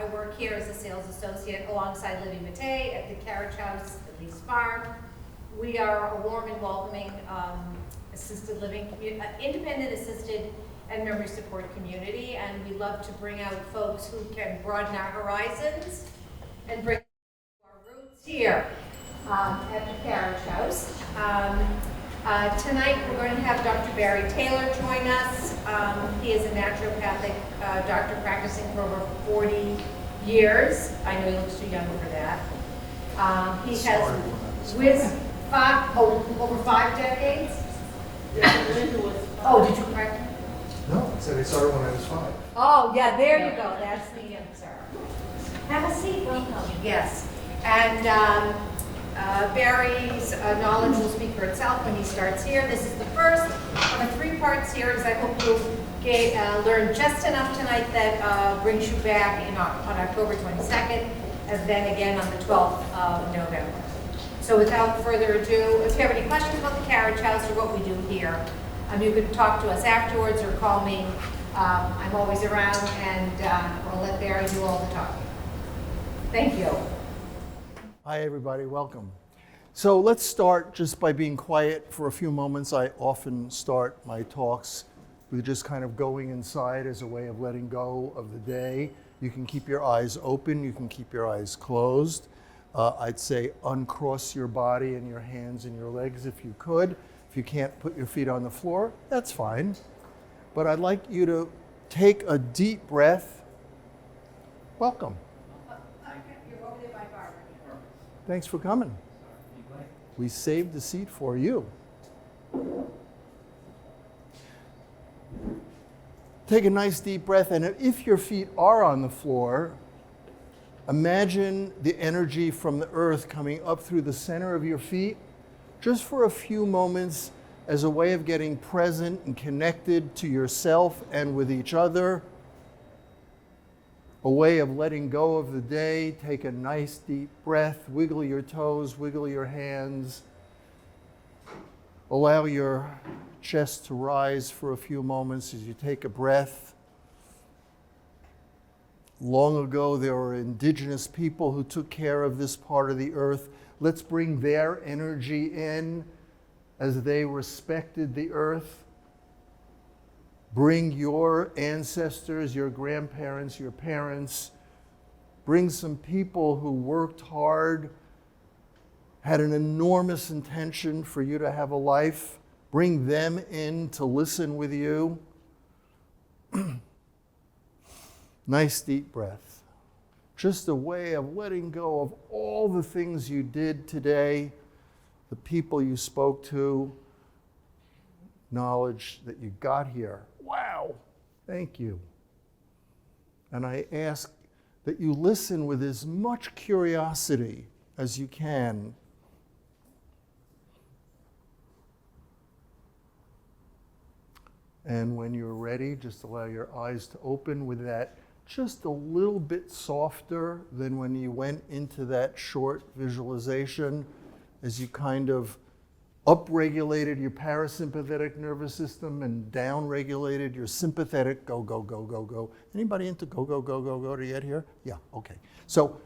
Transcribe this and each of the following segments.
I work here as a sales associate alongside Libby Matei at the Carriage House at Lee's Farm. We are a warm and welcoming assisted living, independent assisted and memory support community, and we love to bring out folks who can broaden our horizons and bring our roots here at the Carriage House. Tonight we're going to have Dr. Barry Taylor join us. He is a naturopathic doctor practicing for over 40 years. I know he looks too young for that. He has over 5 decades. Oh, did you correct me? No, I said I started when I was 5. Oh, yeah, there you go. That's the answer. Have a seat. Welcome. Yes. And Barry's knowledge will speak for itself when he starts here. This is the first of a 3-part series. I hope you'll learn just enough tonight that brings you back on October 22nd, and then again on the 12th of November. So without further ado, if you have any questions about the Carriage House or what we do here, you can talk to us afterwards or call me. I'm always around, and I'll let Barry do all the talking. Thank you. Hi, everybody. Welcome. So let's start just by being quiet for a few moments. I often start my talks with just kind of going inside as a way of letting go of the day. You can keep your eyes open. You can keep your eyes closed. I'd say uncross your body and your hands and your legs if you could. If you can't put your feet on the floor, that's fine. But I'd like you to take a deep breath. Welcome. You're over there by Barbara. Thanks for coming. We saved the seat for you. Take a nice deep breath, and if your feet are on the floor, imagine the energy from the earth coming up through the center of your feet just for a few moments as a way of getting present and connected to yourself and with each other. A way of letting go of the day. Take a nice deep breath, wiggle your toes, wiggle your hands. Allow your chest to rise for a few moments as you take a breath. Long ago, there were indigenous people who took care of this part of the earth. Let's bring their energy in as they respected the earth. Bring your ancestors, your grandparents, your parents. Bring some people who worked hard, had an enormous intention for you to have a life. Bring them in to listen with you. Nice deep breath. Just a way of letting go of all the things you did today, the people you spoke to, knowledge that you got here. Wow, thank you. And I ask that you listen with as much curiosity as you can. And when you're ready, just allow your eyes to open with that just a little bit softer than when you went into that short visualization, as you kind of upregulated your parasympathetic nervous system and downregulated your sympathetic go, go, go, go, go. Anybody into go, go, go, go, go to get here? Yeah, okay. So,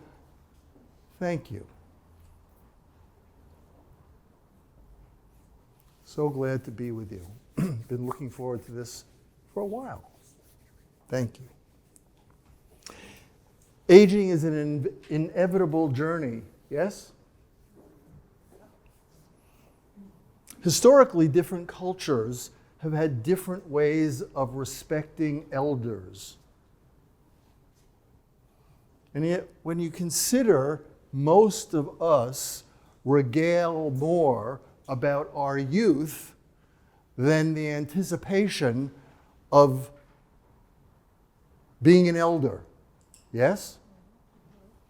thank you. So glad to be with you. Been looking forward to this for a while. Thank you. Aging is an inevitable journey, yes? Historically, different cultures have had different ways of respecting elders. And yet, when you consider most of us regale more about our youth than the anticipation of being an elder. Yes?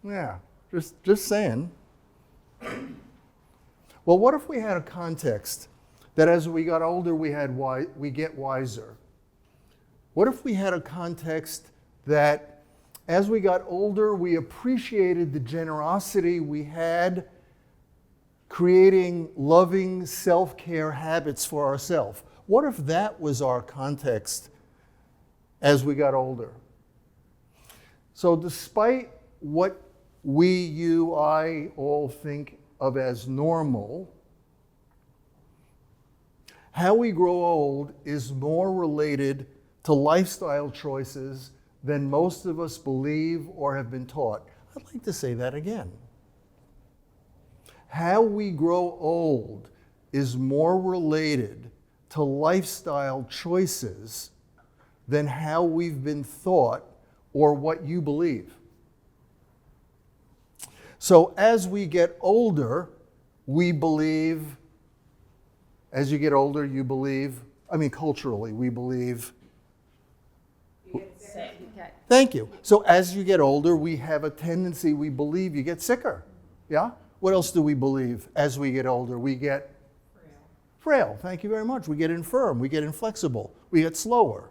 Yeah, just saying. Well, what if we had a context that as we got older, we get wiser? What if we had a context that as we got older, we appreciated the generosity we had, creating loving self-care habits for ourselves? What if that was our context as we got older? So despite what we, you, I all think of as normal, how we grow old is more related to lifestyle choices than most of us believe or have been taught. I'd like to say that again. How we grow old is more related to lifestyle choices than how we've been thought or what you believe. So as we get older, we believe, as you get older, you believe, culturally, we believe. Thank you. So as you get older, we have a tendency, we believe you get sicker. Yeah? What else do we believe as we get older? We get frail. Thank you very much. We get infirm. We get inflexible. We get slower.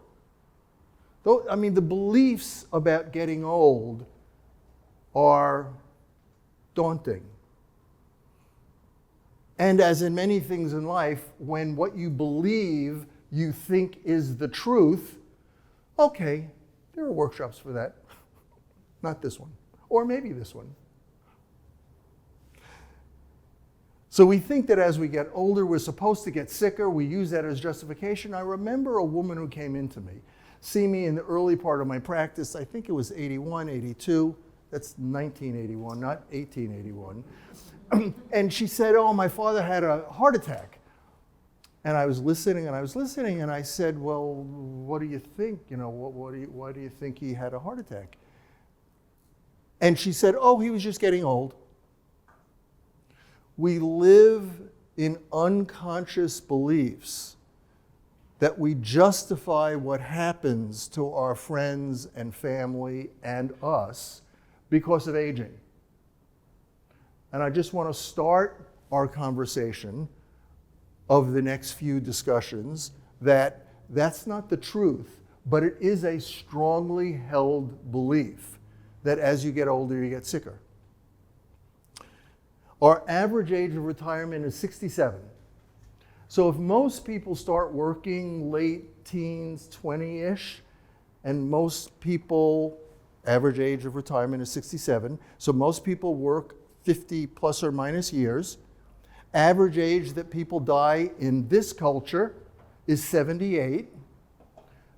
The beliefs about getting old are daunting. And as in many things in life, when what you believe you think is the truth, okay, there are workshops for that. Not this one. Or maybe this one. So we think that as we get older, we're supposed to get sicker. We use that as justification. I remember a woman who came into me, see me in the early part of my practice. I think it was 81, 82. That's 1981, not 1881. And she said, oh, my father had a heart attack. And I was listening, and I said, well, what do you think? Why do you think he had a heart attack? And she said, oh, he was just getting old. We live in unconscious beliefs that we justify what happens to our friends and family and us because of aging. And I just want to start our conversation of the next few discussions that that's not the truth, but it is a strongly held belief that as you get older, you get sicker. Our average age of retirement is 67. So if most people start working late teens, 20-ish, and most people, average age of retirement is 67, so most people work 50 plus or minus years. Average age that people die in this culture is 78.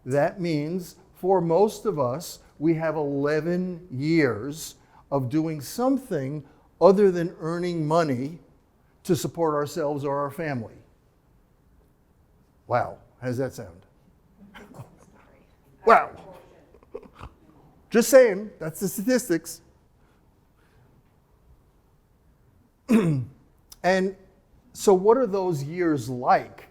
That means for most of us, we have 11 years of doing something other than earning money to support ourselves or our family. Wow, how does that sound? Wow. Just saying, that's the statistics. And so what are those years like?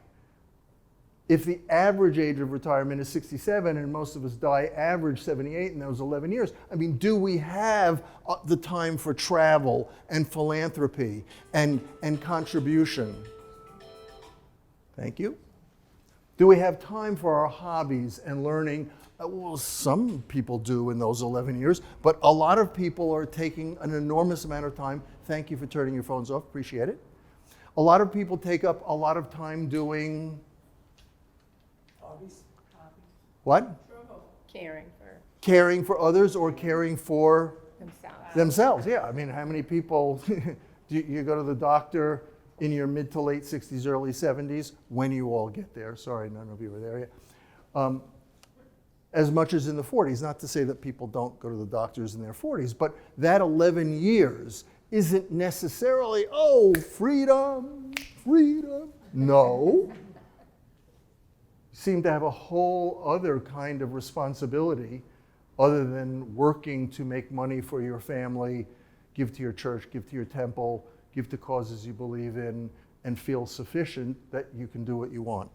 If the average age of retirement is 67 and most of us die average 78 in those 11 years, do we have the time for travel and philanthropy and contribution? Thank you. Do we have time for our hobbies and learning? Well, some people do in those 11 years, but a lot of people are taking an enormous amount of time. Thank you for turning your phones off, appreciate it. A lot of people take up a lot of time doing hobbies. What? Caring for others or caring for themselves. Yeah, how many people, you go to the doctor in your mid to late 60s, early 70s, when you all get there. Sorry, none of you were there yet. As much as in the 40s, not to say that people don't go to the doctors in their 40s, but that 11 years isn't necessarily, oh, freedom. No. You seem to have a whole other kind of responsibility other than working to make money for your family, give to your church, give to your temple, give to causes you believe in, and feel sufficient that you can do what you want.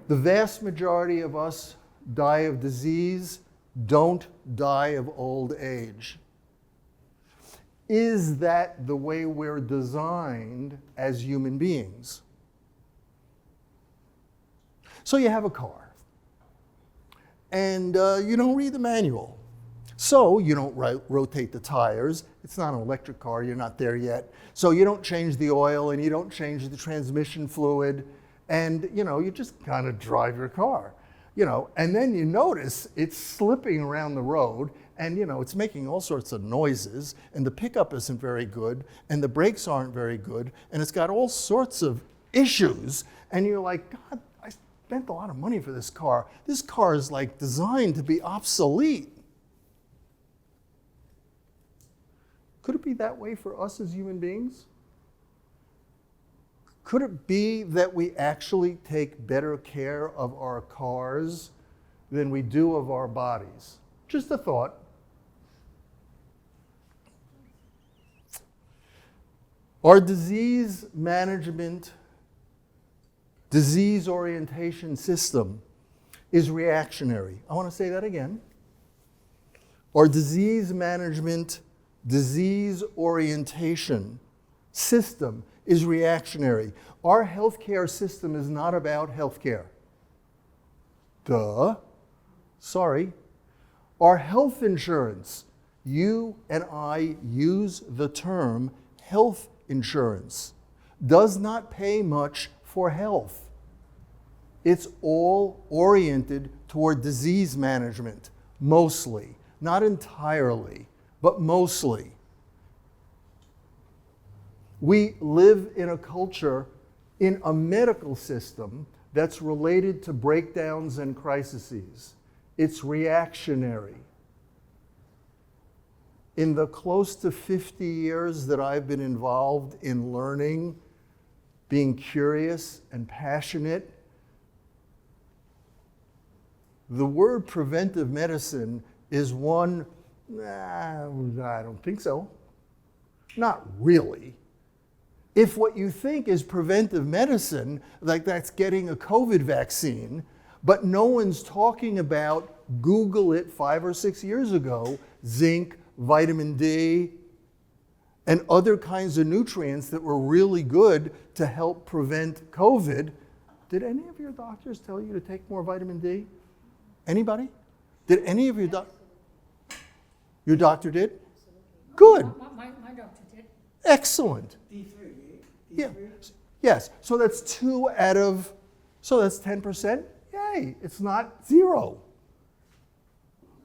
The vast majority of us die of disease, don't die of old age. Is that the way we're designed as human beings? So you have a car, and you don't read the manual. So you don't rotate the tires. It's not an electric car, you're not there yet. So you don't change the oil and you don't change the transmission fluid, and you just kind of drive your car. and then you notice it's slipping around the road, and it's making all sorts of noises, and the pickup isn't very good, and the brakes aren't very good, and it's got all sorts of issues, and you're like, God, I spent a lot of money for this car. This car is like designed to be obsolete. Could it be that way for us as human beings? Could it be that we actually take better care of our cars than we do of our bodies? Just a thought. Our disease management, disease orientation system is reactionary. I want to say that again. Our disease management, disease orientation system is reactionary. Our healthcare system is not about healthcare. Duh. Sorry. Our health insurance, you and I use the term health insurance, does not pay much for health. It's all oriented toward disease management, mostly. Not entirely, but mostly. We live in a culture, in a medical system that's related to breakdowns and crises. It's reactionary. In the close to 50 years that I've been involved in learning, being curious and passionate, the word preventive medicine is one, I don't think so. Not really. If what you think is preventive medicine, like that's getting a COVID vaccine, but no one's talking about, Google it 5 or 6 years ago, zinc, vitamin D, and other kinds of nutrients that were really good to help prevent COVID. Did any of your doctors tell you to take more vitamin D? Anybody? Did any of your your doctor did? Good. My doctor did. Excellent. D3, Yeah. Yes. So that's 2 out of, so that's 10%. Yay. It's not 0.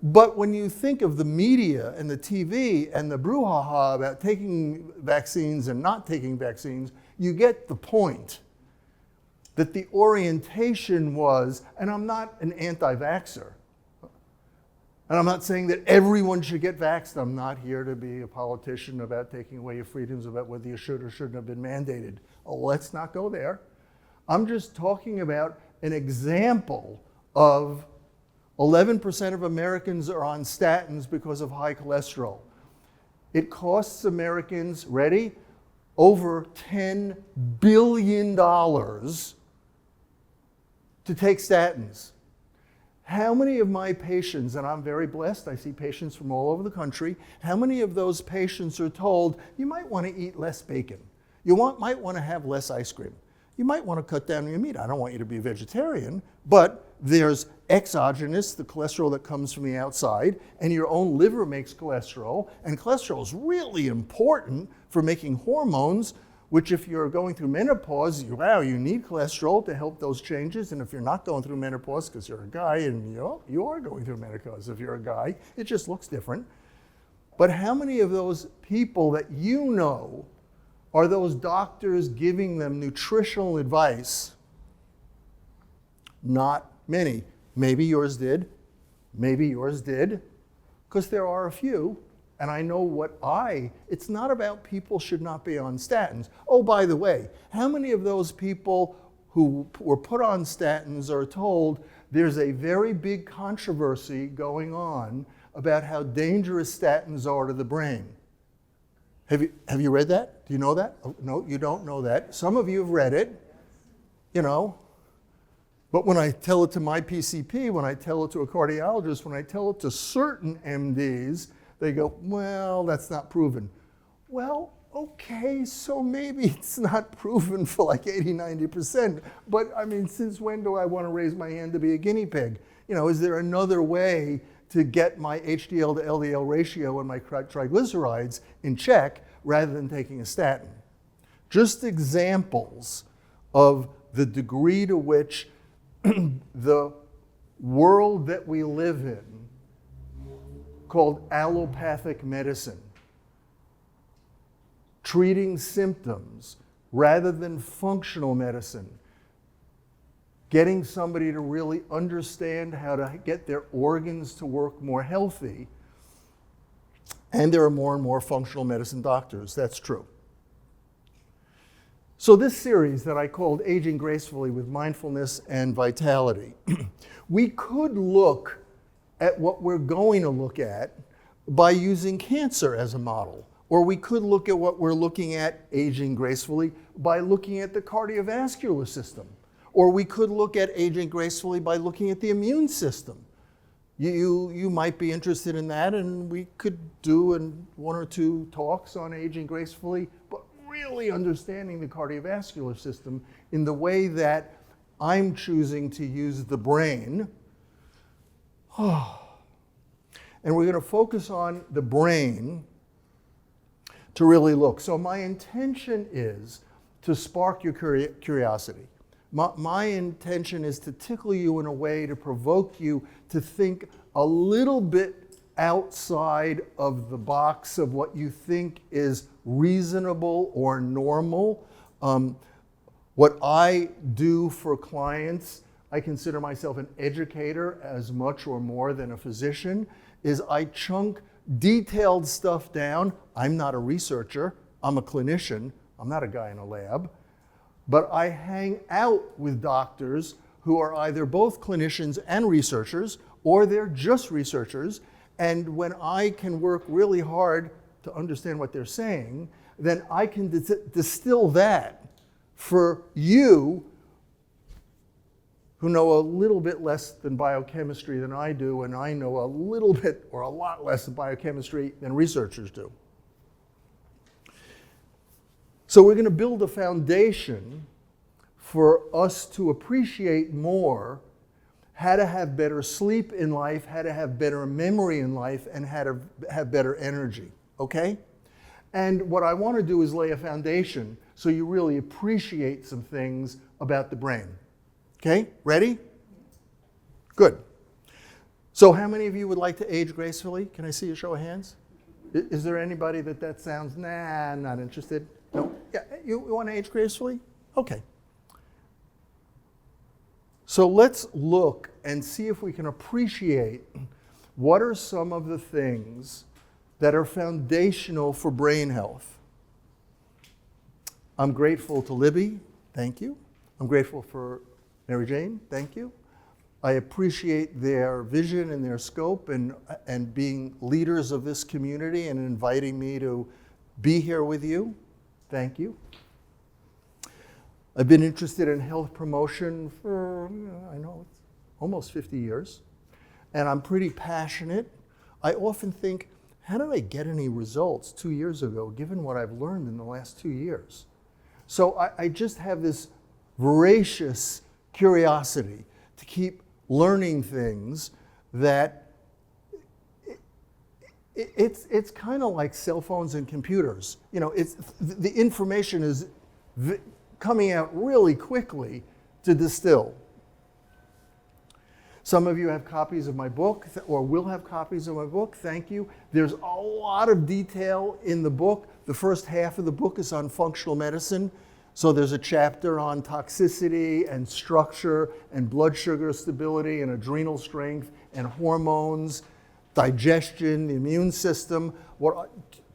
But when you think of the media and the TV and the brouhaha about taking vaccines and not taking vaccines, you get the point that the orientation was, and I'm not an anti-vaxxer, and I'm not saying that everyone should get vaxxed. I'm not here to be a politician about taking away your freedoms about whether you should or shouldn't have been mandated. Oh, let's not go there. I'm just talking about an example of 11% of Americans are on statins because of high cholesterol. It costs Americans, ready, over $10 billion to take statins. How many of my patients, and I'm very blessed, I see patients from all over the country, how many of those patients are told, you might want to eat less bacon, might want to have less ice cream, you might want to cut down your meat. I don't want you to be a vegetarian, but there's exogenous, the cholesterol that comes from the outside, and your own liver makes cholesterol, and cholesterol is really important for making hormones, which if you're going through menopause, you need cholesterol to help those changes, and if you're not going through menopause because you're a guy, and you are going through menopause if you're a guy, it just looks different. But how many of those people that you know are those doctors giving them nutritional advice? Not many. Maybe yours did, because there are a few, and I know it's not about people should not be on statins. Oh, by the way, how many of those people who were put on statins are told there's a very big controversy going on about how dangerous statins are to the brain? Have you read that? Do you know that? Oh, no, you don't know that. Some of you have read it, But when I tell it to my PCP, when I tell it to a cardiologist, when I tell it to certain MDs, they go, well, that's not proven. Well, okay, so maybe it's not proven for like 80, 90%. But I mean, since when do I want to raise my hand to be a guinea pig? Is there another way to get my HDL to LDL ratio and my triglycerides in check rather than taking a statin? Just examples of the degree to which the world that we live in called allopathic medicine, treating symptoms rather than functional medicine, getting somebody to really understand how to get their organs to work more healthy. And there are more and more functional medicine doctors, that's true. So this series that I called Aging Gracefully with Mindfulness and Vitality, we could look at what we're going to look at by using cancer as a model. Or we could look at what we're looking at, aging gracefully, by looking at the cardiovascular system. Or we could look at aging gracefully by looking at the immune system. You might be interested in that, and we could do one or two talks on aging gracefully, but really understanding the cardiovascular system in the way that I'm choosing to use the brain. And we're going to focus on the brain to really look. So my intention is to spark your curiosity. My intention is to tickle you in a way to provoke you to think a little bit outside of the box of what you think is reasonable or normal. What I do for clients, I consider myself an educator as much or more than a physician, is I chunk detailed stuff down. I'm not a researcher, I'm a clinician, I'm not a guy in a lab. But I hang out with doctors who are either both clinicians and researchers, or they're just researchers. And when I can work really hard to understand what they're saying, then I can distill that for you who know a little bit less than biochemistry than I do, and I know a little bit or a lot less than biochemistry than researchers do. So we're going to build a foundation for us to appreciate more how to have better sleep in life, how to have better memory in life, and how to have better energy, okay? And what I want to do is lay a foundation so you really appreciate some things about the brain. Okay, ready? Good. So how many of you would like to age gracefully? Can I see a show of hands? Is there anybody that sounds, nah, I'm not interested? No? Yeah, you want to age gracefully? Okay. So let's look and see if we can appreciate what are some of the things that are foundational for brain health. I'm grateful to Libby, thank you. I'm grateful for Mary Jane, thank you. I appreciate their vision and their scope and being leaders of this community and inviting me to be here with you. Thank you. I've been interested in health promotion for, I know, it's almost 50 years. And I'm pretty passionate. I often think, how did I get any results 2 years ago, given what I've learned in the last 2 years? So I just have this voracious curiosity to keep learning things that it's kind of like cell phones and computers. You know, the information is coming out really quickly to distill. Some of you have copies of my book or will have copies of my book. Thank you. There's a lot of detail in the book. The first half of the book is on functional medicine. So there's a chapter on toxicity and structure and blood sugar stability and adrenal strength and hormones, digestion, the immune system.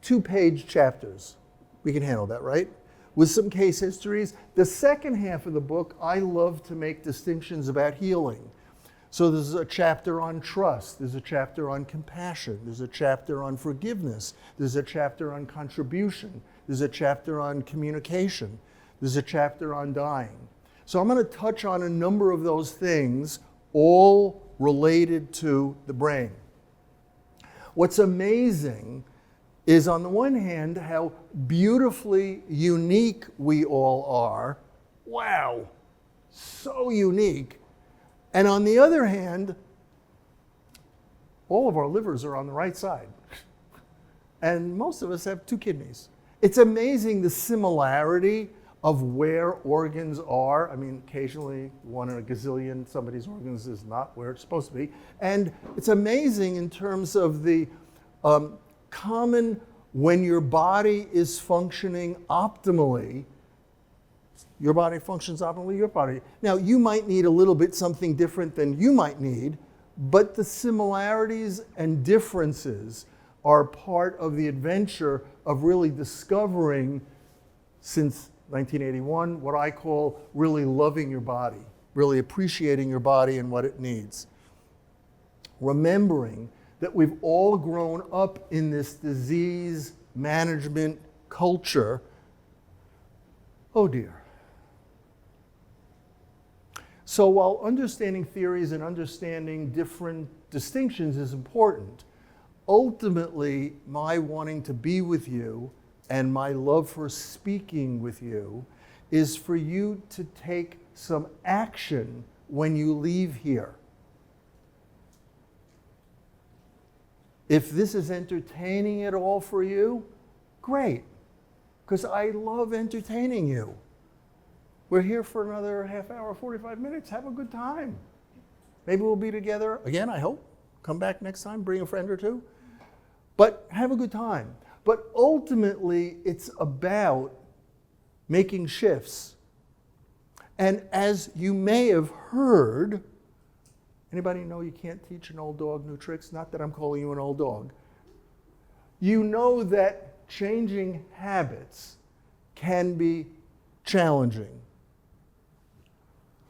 2-page chapters. We can handle that, right? With some case histories. The second half of the book, I love to make distinctions about healing. So there's a chapter on trust, there's a chapter on compassion, there's a chapter on forgiveness, there's a chapter on contribution, there's a chapter on communication, there's a chapter on dying. So I'm going to touch on a number of those things, all related to the brain. What's amazing is, on the one hand, how beautifully unique we all are. Wow, so unique. And on the other hand, all of our livers are on the right side. And most of us have 2 kidneys. It's amazing the similarity of where organs are. I mean, occasionally 1 in a gazillion, somebody's organs is not where it's supposed to be. And it's amazing in terms of the common, when your body is functioning optimally, your body functions optimally, your body. Now, you might need a little bit something different than you might need, but the similarities and differences are part of the adventure of really discovering, since 1981, what I call really loving your body, really appreciating your body and what it needs. Remembering that we've all grown up in this disease management culture. Oh dear. So while understanding theories and understanding different distinctions is important, ultimately my wanting to be with you and my love for speaking with you is for you to take some action when you leave here. If this is entertaining at all for you, great, because I love entertaining you. We're here for another half hour, 45 minutes. Have a good time. Maybe we'll be together again, I hope. Come back next time, bring a friend or two. But have a good time. But ultimately, it's about making shifts. And as you may have heard, anybody know you can't teach an old dog new tricks? Not that I'm calling you an old dog. You know that changing habits can be challenging.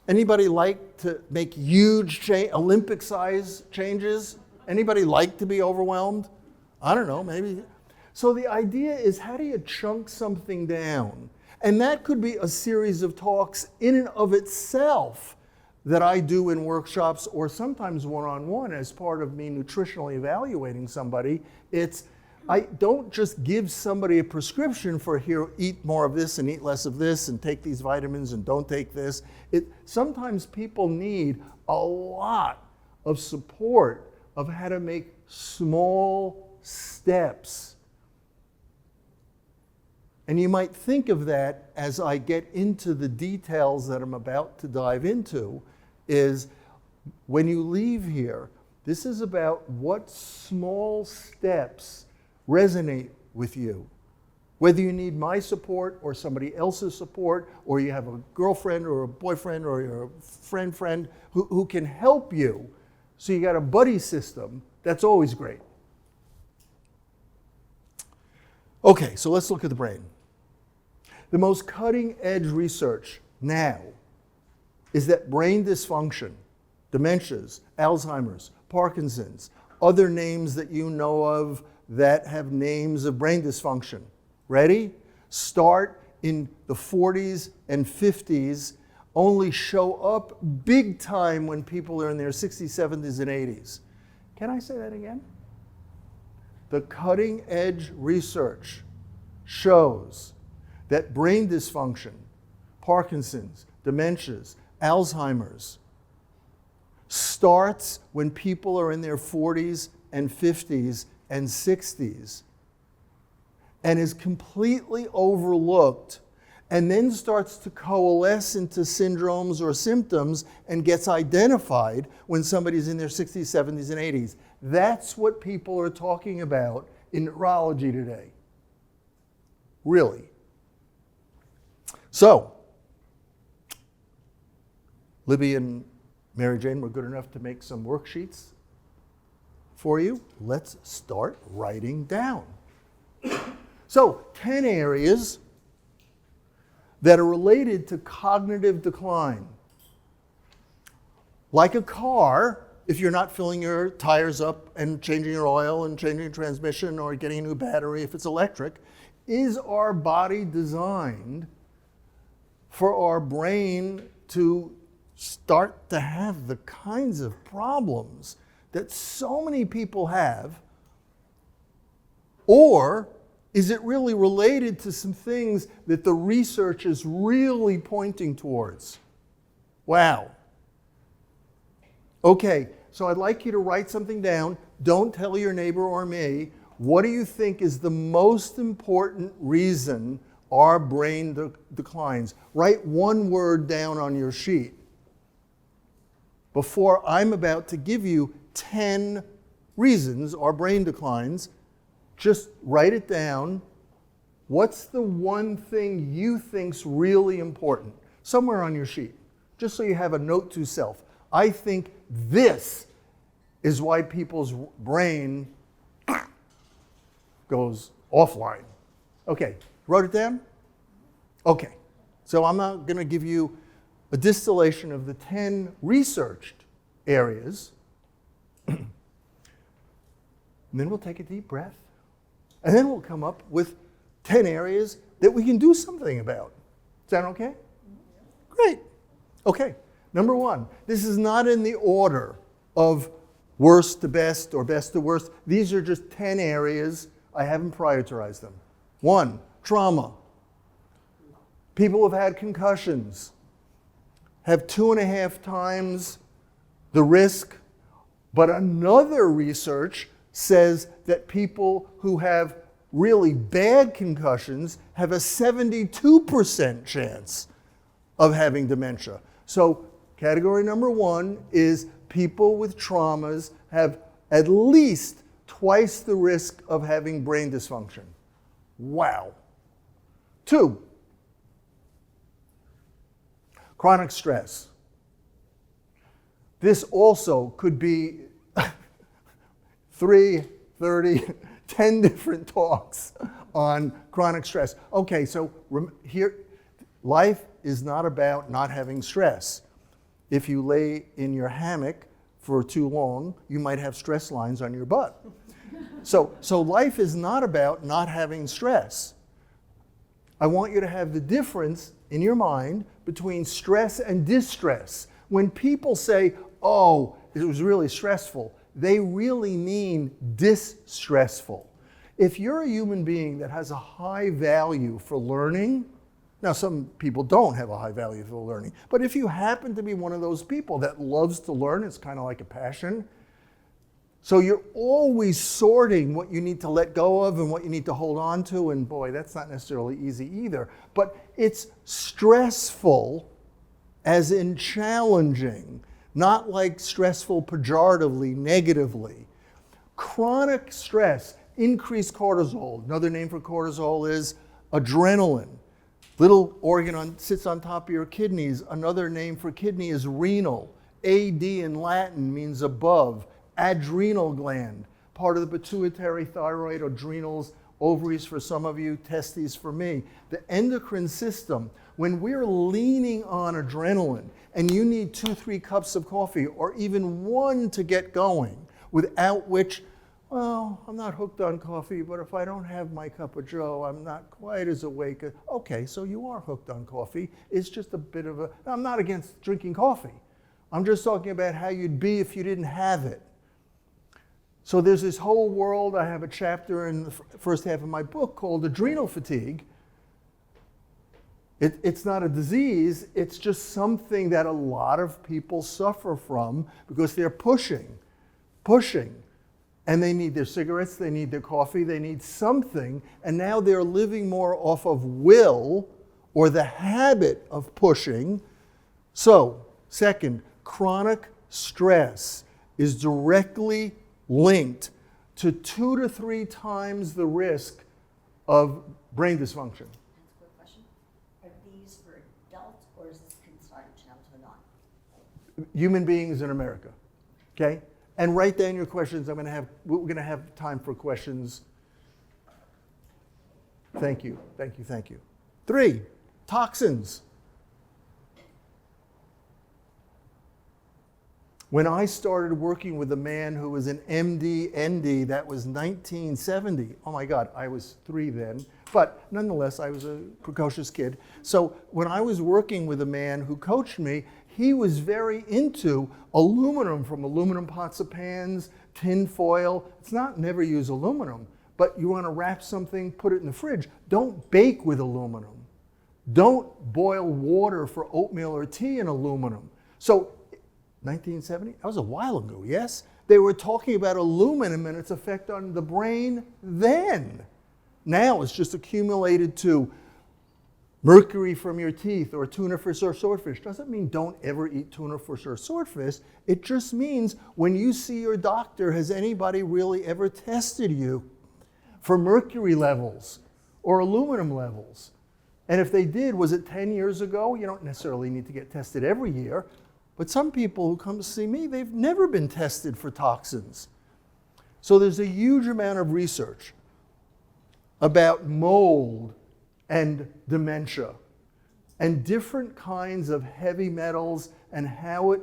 Anybody like to make huge Olympic-size changes? Anybody like to be overwhelmed? I don't know, maybe. So the idea is, how do you chunk something down? And that could be a series of talks in and of itself that I do in workshops or sometimes one-on-one as part of me nutritionally evaluating somebody. I don't just give somebody a prescription for, here, eat more of this and eat less of this and take these vitamins and don't take this. Sometimes people need a lot of support of how to make small steps. And you might think of that as I get into the details that I'm about to dive into, is when you leave here, this is about what small steps resonate with you. Whether you need my support or somebody else's support, or you have a girlfriend or a boyfriend or your friend who can help you. So you got a buddy system, that's always great. Okay, so let's look at the brain. The most cutting edge research now is that brain dysfunction, dementias, Alzheimer's, Parkinson's, other names that you know of that have names of brain dysfunction. Ready? Start in the 40s and 50s, only show up big time when people are in their 60s, 70s, and 80s. Can I say that again? The cutting edge research shows that brain dysfunction, Parkinson's, dementias, Alzheimer's, starts when people are in their 40s and 50s and 60s and is completely overlooked and then starts to coalesce into syndromes or symptoms and gets identified when somebody's in their 60s, 70s, and 80s. That's what people are talking about in neurology today. Really. So, Libby and Mary Jane were good enough to make some worksheets for you. Let's start writing down. So, 10 areas that are related to cognitive decline. Like a car, if you're not filling your tires up and changing your oil and changing your transmission or getting a new battery if it's electric, is our body designed for our brain to start to have the kinds of problems that so many people have? Or is it really related to some things that the research is really pointing towards? Wow. Okay, so I'd like you to write something down. Don't tell your neighbor or me. What do you think is the most important reason our brain declines. Write one word down on your sheet. Before I'm about to give you 10 reasons our brain declines, just write it down. What's the one thing you think's really important? Somewhere on your sheet, just so you have a note to self. I think this is why people's brain goes offline. Okay, wrote it down? Okay, so I'm now going to give you a distillation of the 10 researched areas. And then we'll take a deep breath. And then we'll come up with 10 areas that we can do something about. Sound okay? Great. Okay, number one. This is not in the order of worst to best or best to worst. These are just 10 areas. I haven't prioritized them. 1, trauma. People who've had concussions have 2.5 times the risk, but another research says that people who have really bad concussions have a 72% chance of having dementia. So category number 1 is people with traumas have at least twice the risk of having brain dysfunction. Wow. 2, chronic stress. This also could be 3, 30, 10 different talks on chronic stress. Okay, so here, life is not about not having stress. If you lay in your hammock for too long, you might have stress lines on your butt. So life is not about not having stress. I want you to have the difference in your mind between stress and distress. When people say, oh, it was really stressful, they really mean distressful. If you're a human being that has a high value for learning, now some people don't have a high value for learning, but if you happen to be one of those people that loves to learn, it's kind of like a passion, so you're always sorting what you need to let go of and what you need to hold on to, and boy, that's not necessarily easy either, but it's stressful as in challenging, not like stressful pejoratively, negatively. Chronic stress, increased cortisol. Another name for cortisol is adrenaline. Little organ sits on top of your kidneys. Another name for kidney is renal. AD in Latin means above. Adrenal gland, part of the pituitary, thyroid, adrenals, ovaries for some of you, testes for me. The endocrine system, when we're leaning on adrenaline and you need 2-3 cups of coffee or even 1 to get going, without which, well, I'm not hooked on coffee, but if I don't have my cup of joe, I'm not quite as awake. Okay, so you are hooked on coffee. It's just a bit of a, I'm not against drinking coffee. I'm just talking about how you'd be if you didn't have it. So there's this whole world. I have a chapter in the first half of my book called Adrenal Fatigue. It's not a disease, it's just something that a lot of people suffer from because they're pushing, and they need their cigarettes, they need their coffee, they need something, and now they're living more off of will or the habit of pushing. So, second, chronic stress is directly linked to 2 to 3 times the risk of brain dysfunction. Human beings in America, okay? And write down your questions. We're going to have time for questions. Thank you. 3, toxins. When I started working with a man who was an MD, ND, that was 1970. Oh my God, I was 3 then. But nonetheless, I was a precocious kid. So when I was working with a man who coached me, he was very into aluminum, from aluminum pots and pans, tin foil. It's not never use aluminum, but you want to wrap something, put it in the fridge. Don't bake with aluminum. Don't boil water for oatmeal or tea in aluminum. So 1970, that was a while ago, yes? They were talking about aluminum and its effect on the brain then. Now it's just accumulated to Mercury from your teeth or tuna fish or swordfish doesn't mean don't ever eat tuna fish or swordfish. It just means when you see your doctor, has anybody really ever tested you for mercury levels or aluminum levels? And if they did, was it 10 years ago? You don't necessarily need to get tested every year. But some people who come to see me, they've never been tested for toxins. So there's a huge amount of research about mold and dementia and different kinds of heavy metals and how it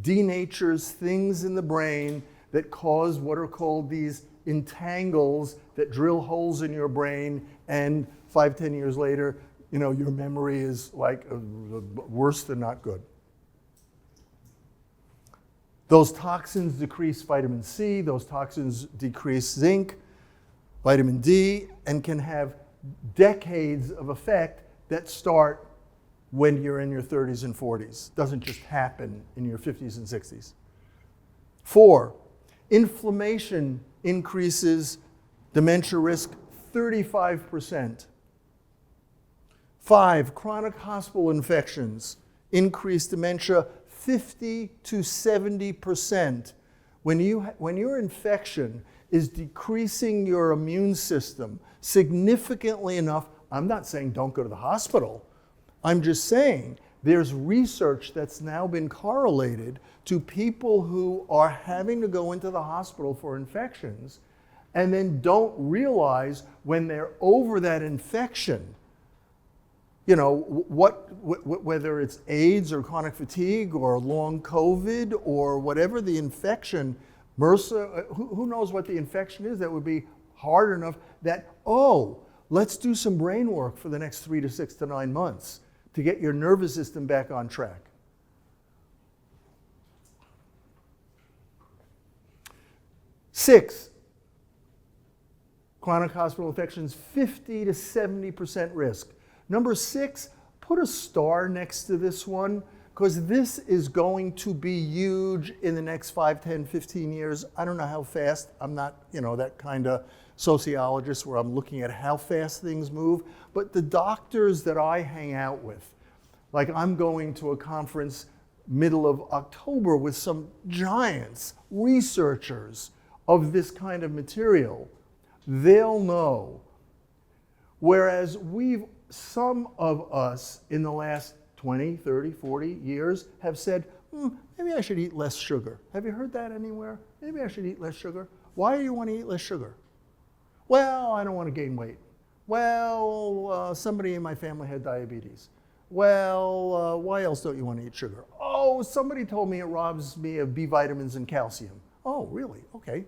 denatures things in the brain that cause what are called these entangles that drill holes in your brain, and 5-10 years later, your memory is like worse than not good. Those toxins decrease vitamin C, those toxins decrease zinc, vitamin D, and can have decades of effect that start when you're in your 30s and 40s. Doesn't just happen in your 50s and 60s. 4, inflammation increases dementia risk 35%. 5, chronic hospital infections increase dementia 50 to 70%. When your infection is decreasing your immune system significantly enough, I'm not saying don't go to the hospital. I'm just saying there's research that's now been correlated to people who are having to go into the hospital for infections and then don't realize when they're over that infection, whether it's AIDS or chronic fatigue or long COVID or whatever the infection, MRSA, who knows what the infection is that would be hard enough that, let's do some brain work for the next 3 to 6 to 9 months to get your nervous system back on track. 6, chronic hospital infections, 50 to 70% risk. Number 6, put a star next to this one, because this is going to be huge in the next 5, 10, 15 years. I don't know how fast. I'm not, that kind of sociologist where I'm looking at how fast things move. But the doctors that I hang out with, like I'm going to a conference middle of October with some giants, researchers of this kind of material, they'll know. Whereas some of us in the last 20, 30, 40 years have said, maybe I should eat less sugar. Have you heard that anywhere? Maybe I should eat less sugar. Why do you want to eat less sugar? Well, I don't want to gain weight. Well, somebody in my family had diabetes. Well, why else don't you want to eat sugar? Oh, somebody told me it robs me of B vitamins and calcium. Oh, really? Okay.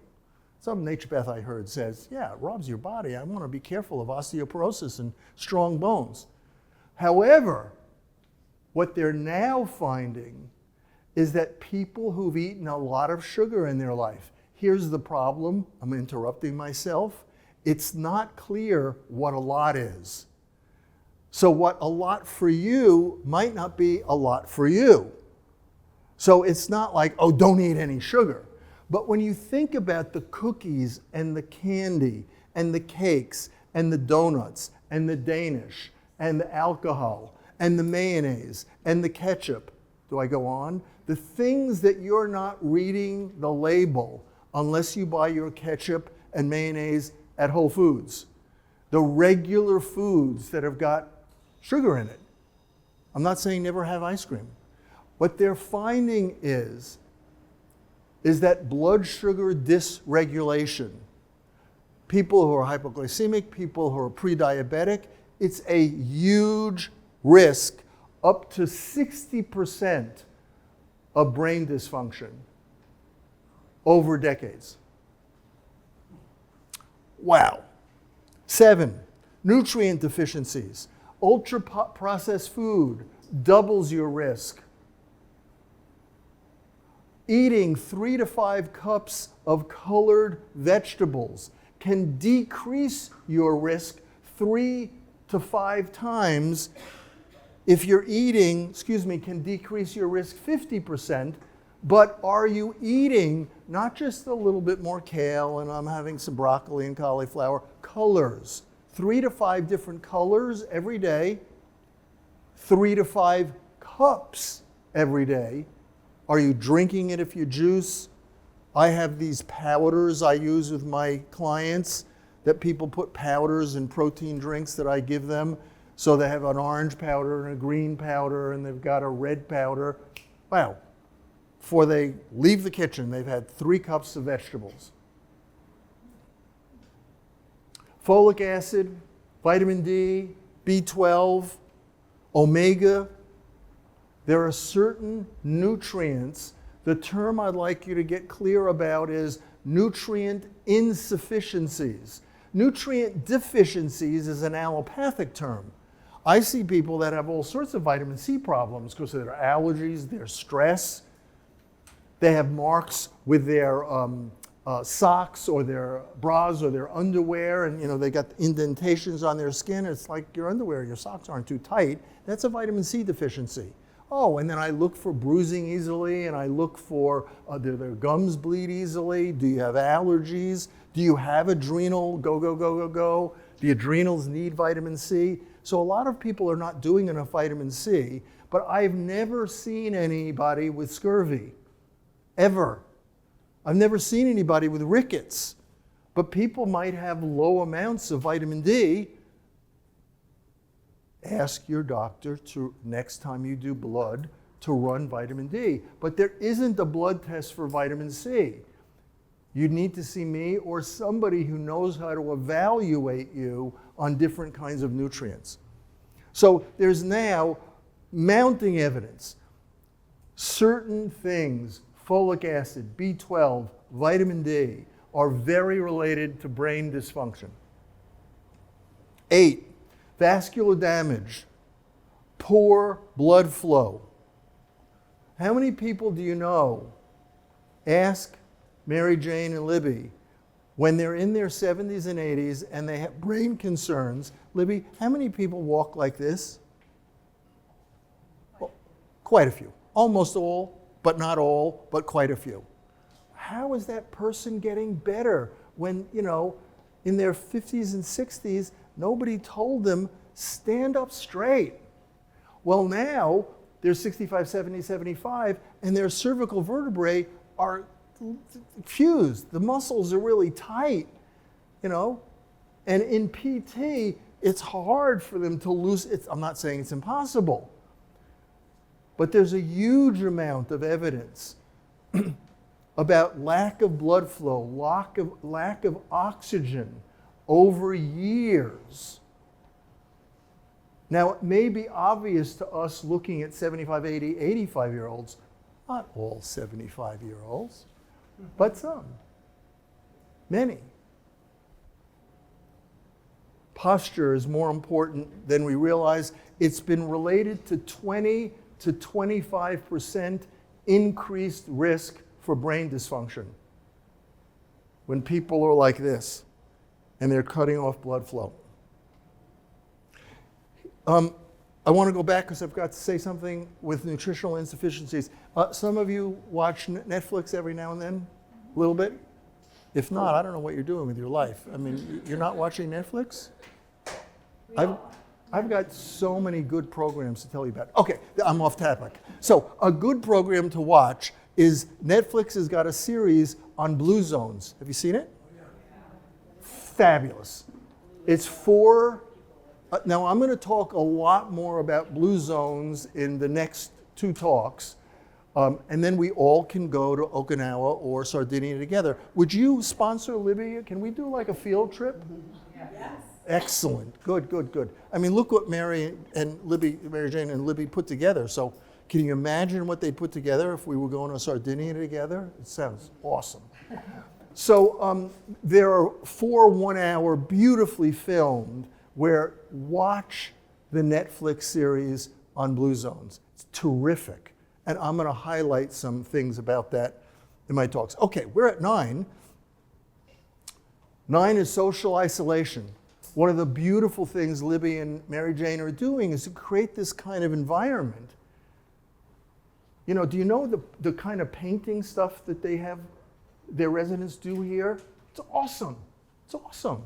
Some naturopath I heard says, yeah, it robs your body. I want to be careful of osteoporosis and strong bones. However, what they're now finding is that people who've eaten a lot of sugar in their life, here's the problem, I'm interrupting myself, it's not clear what a lot is. So what a lot for you might not be a lot for you. So it's not like, don't eat any sugar. But when you think about the cookies and the candy and the cakes and the donuts and the Danish and the alcohol and the mayonnaise and the ketchup, do I go on? The things that you're not reading the label unless you buy your ketchup and mayonnaise at Whole Foods. The regular foods that have got sugar in it. I'm not saying never have ice cream. What they're finding is that blood sugar dysregulation, people who are hypoglycemic, people who are pre-diabetic, it's a huge risk, up to 60% of brain dysfunction over decades. Wow. 7, nutrient deficiencies. Ultra-processed food doubles your risk. Eating 3 to 5 cups of colored vegetables can decrease your risk 3 to 5 times. If you're eating, can decrease your risk 50%, but are you eating not just a little bit more kale and I'm having some broccoli and cauliflower, colors, 3 to 5 different colors every day, 3 to 5 cups every day. Are you drinking it if you juice? I have these powders I use with my clients that people put powders in protein drinks that I give them. So they have an orange powder and a green powder and they've got a red powder. Wow. Before they leave the kitchen, they've had 3 cups of vegetables. Folic acid, vitamin D, B12, omega. There are certain nutrients. The term I'd like you to get clear about is nutrient insufficiencies. Nutrient deficiencies is an allopathic term. I see people that have all sorts of vitamin C problems because of their allergies, their stress. They have marks with their socks or their bras or their underwear, and they got indentations on their skin. It's like your underwear, your socks aren't too tight. That's a vitamin C deficiency. Oh, and then I look for bruising easily, and I look for, do their gums bleed easily? Do you have allergies? Do you have adrenal go? The adrenals need vitamin C. So a lot of people are not doing enough vitamin C, but I've never seen anybody with scurvy, ever. I've never seen anybody with rickets, but people might have low amounts of vitamin D. Ask your doctor to, next time you do blood, to run vitamin D. But there isn't a blood test for vitamin C. You need to see me or somebody who knows how to evaluate you on different kinds of nutrients. So there's now mounting evidence. Certain things, folic acid, B12, vitamin D, are very related to brain dysfunction. 8, vascular damage, poor blood flow. How many people do you know, ask Mary Jane and Libby, when they're in their 70s and 80s and they have brain concerns, Libby, how many people walk like this? Well, quite a few. Almost all, but not all, but quite a few. How is that person getting better when, in their 50s and 60s, nobody told them, stand up straight? Well, now they're 65, 70, 75, and their cervical vertebrae are fused. The muscles are really tight, And in PT, it's hard for them to lose. I'm not saying it's impossible, but there's a huge amount of evidence about lack of blood flow, lack of oxygen over years. Now, it may be obvious to us looking at 75, 80, 85-year-olds, not all 75-year-olds, but some, many. Posture is more important than we realize. It's been related to 20 to 25% increased risk for brain dysfunction when people are like this and they're cutting off blood flow. I want to go back because I've got to say something with nutritional insufficiencies. Some of you watch Netflix every now and then, a little bit. If not, I don't know what you're doing with your life. I mean, you're not watching Netflix? I've got so many good programs to tell you about. Okay, I'm off topic. So a good program to watch is Netflix has got a series on blue zones. Have you seen it? Fabulous. It's now I'm going to talk a lot more about blue zones in the next 2 talks, and then we all can go to Okinawa or Sardinia together. Would you sponsor Libby? Can we do like a field trip? Yes. Excellent. Good. I mean, look what Mary Jane and Libby put together. So can you imagine what they put together if we were going to Sardinia together? It sounds awesome. So there are 4 one-hour, beautifully filmed, where watch the Netflix series on blue zones. It's terrific. And I'm going to highlight some things about that in my talks. Okay, we're at 9. 9 is social isolation. One of the beautiful things Libby and Mary Jane are doing is to create this kind of environment. Do you know the kind of painting stuff that they have their residents do here? It's awesome. It's awesome.